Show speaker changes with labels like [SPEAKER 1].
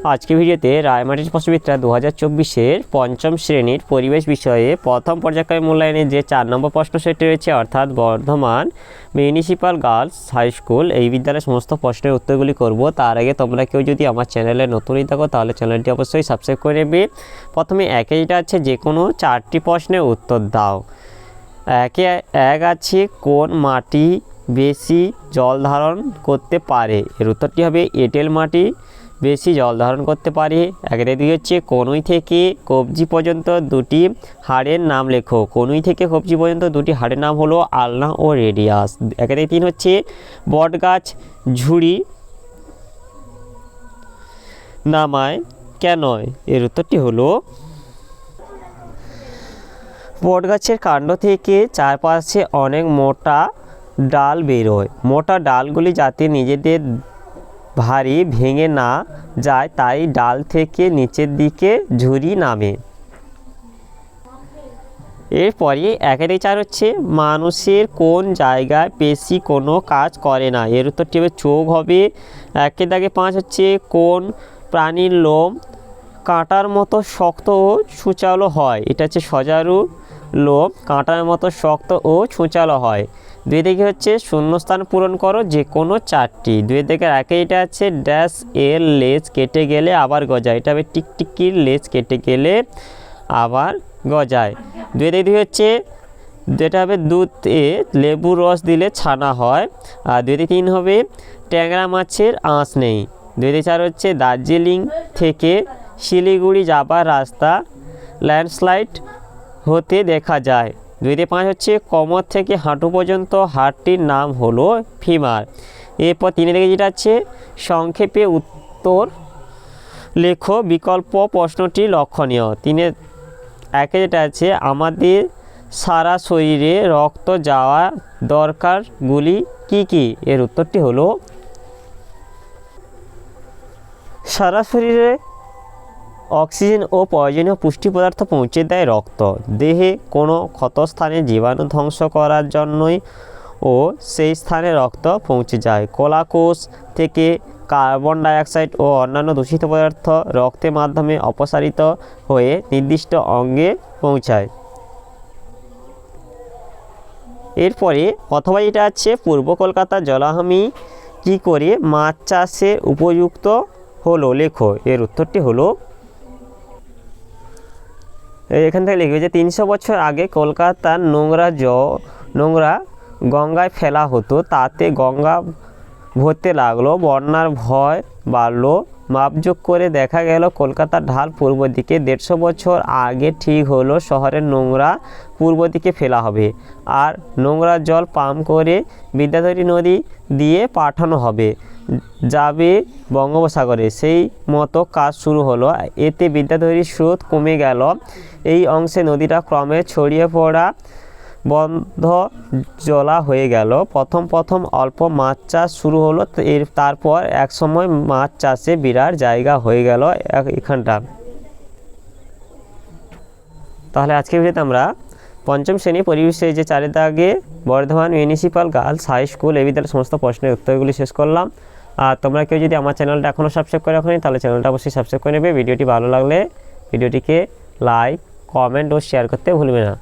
[SPEAKER 1] আজকে ভিডিওতে রায়মাটির প্রশ্নবিদ্যা 2024-এর পঞ্চম শ্রেণীর পরিবেশ বিষয়ে প্রথম পর্যায়ক্রমে মূল্যায়নে যে 4 নম্বর প্রশ্ন সেটটি রয়েছে, অর্থাৎ Bardhaman municipal girls high school এই বিদ্যালয়ের সমস্ত প্রশ্নের উত্তরগুলি করব। তার আগে তোমরা কেউ যদি আমার চ্যানেলে নতুনই থাকো তাহলে চ্যানেলটি অবশ্যই সাবস্ক্রাইব করে নেবে। প্রথমে একে যেটা আছে, যে কোনো 4টি প্রশ্নের উত্তর দাও। এক আছে, কোন মাটি বেশি জল ধারণ করতে পারে? এর উত্তরটি হবে এঁটেল মাটি বেশি জল ধারণ করতে পারে। একের দুই হচ্ছে, কনুই থেকে কবজি পর্যন্ত দুটি হাড়ের নাম লেখো। কনুই থেকে কবজি পর্যন্ত দুটি হাড়ের নাম হলো আলনা ও রেডিয়াস। একের তিন হচ্ছে, বটগাছ ঝুড়ি নামায় কেন? এর উত্তরটি হলো বটগাছের কাণ্ড থেকে চারপাশে অনেক মোটা ডাল বেরোয়। মোটা ডালগুলি যাতে নিজেদের ভারী ভেঙে না যায় তাই ডাল থেকে নিচের দিকে ঝুড়ি নামে। এরপরে একের চার হচ্ছে, মানুষের কোন জায়গায় পেশি কোনো কাজ করে না? এর উত্তরটি হবে চোখ হবে। একের দাগে 5 হচ্ছে, কোন প্রাণীর লোম কাঁটার মতো শক্ত ও ছুঁচালো হয়? এটা হচ্ছে সজারু লোম কাঁটার মতো শক্ত ও ছুঁচালো হয়। দুই দিকে হচ্ছে, শূন্যস্থান পূরণ করো যে কোনো 4টি। দুই দিকে একে এটা আছে, ড্যাশ এর লেজ কেটে গেলে আবার গজায়। এটা হবে টিকটিকির লেজ কেটে গেলে আবার গজায়। দুই দিকে দুই হচ্ছে, যেটা হবে দুধে লেবুর রস দিলে ছানা হয়। আর দুই দিকে 3 হবে, ট্যাংরা মাছের আঁশ নেই। দুই দিকে 4 হচ্ছে, দার্জিলিং থেকে শিলিগুড়ি যাবার রাস্তা ল্যান্ডস্লাইড হতে দেখা যায়। 2 থেকে 5 হচ্ছে, কোমর থেকে হাঁটু পর্যন্ত হাড়টির নাম হলো ফিমার। এরপর 3 থেকে যেটা আছে, সংক্ষেপে উত্তর লেখো, বিকল্প প্রশ্নটি লক্ষণীয়। 3 একে যেটা আছে, আমাদের সারা শরীরে রক্ত যাওয়া দরকারগুলি কি কি? এর উত্তরটি হলো, সারা শরীরে অক্সিজেন ও প্রয়োজনীয় পুষ্টি পদার্থ পৌঁছে দেয় রক্ত। দেহে কোনো ক্ষতস্থানে জীবাণু ধ্বংস করার জন্যই ও সেই স্থানে রক্ত পৌঁছে যায়। কোলাকোষ থেকে কার্বন ডাইঅক্সাইড ও অন্যান্য দূষিত পদার্থ রক্তের মাধ্যমে অপসারিত হয়ে নির্দিষ্ট অঙ্গে পৌঁছায়। এরপরে অথবা এটা আছে, পূর্ব কলকাতার জলাভূমি কী করে মাছ চাষে উপযুক্ত হলো? লেখো। এর উত্তরটি হলো, এখান থেকে লিখবে যে 300 বছর আগে কলকাতার নোংরা গঙ্গায় ফেলা হতো, তাতে গঙ্গা ভরতে লাগলো, বন্যার ভয় বাড়লো। মাপযোগ করে দেখা গেল কলকাতার ঢাল পূর্ব দিকে। 150 বছর আগে ঠিক হলো শহরের নোংরা পূর্ব দিকে ফেলা হবে, আর নোংরা জল পাম্প করে বিদ্যাধরী নদী দিয়ে পাঠানো হবে, যাবে বঙ্গোপসাগরে। সেই মতো কাজ শুরু হলো। এতে বিদ্যাধরীর স্রোত কমে গেল। এই অংশে নদীটা ক্রমে ছড়িয়ে পড়া বন্ধ জলা হয়ে গেল। প্রথম অল্প মাছ চাষ শুরু হলো, তারপর একসময় মাছ চাষে বিরাট জায়গা হয়ে গেল এখানটা। তাহলে আজকের ভিডিওতে আমরা পঞ্চম শ্রেণী পরিবেশে যে 4 দাগে Bardhaman municipal girls high school এই বিদ্যালয়ের সমস্ত প্রশ্নের উত্তরগুলি শেষ করলাম। আর তোমরা কেউ যদি আমার চ্যানেলটা এখনও সাবস্ক্রাইব করে রাখোনি তাহলে চ্যানেলটা অবশ্যই সাবস্ক্রাইব করে নেবে। ভিডিওটি ভালো লাগলে ভিডিওটিকে লাইক, কমেন্ট ও শেয়ার করতে ভুলবে না।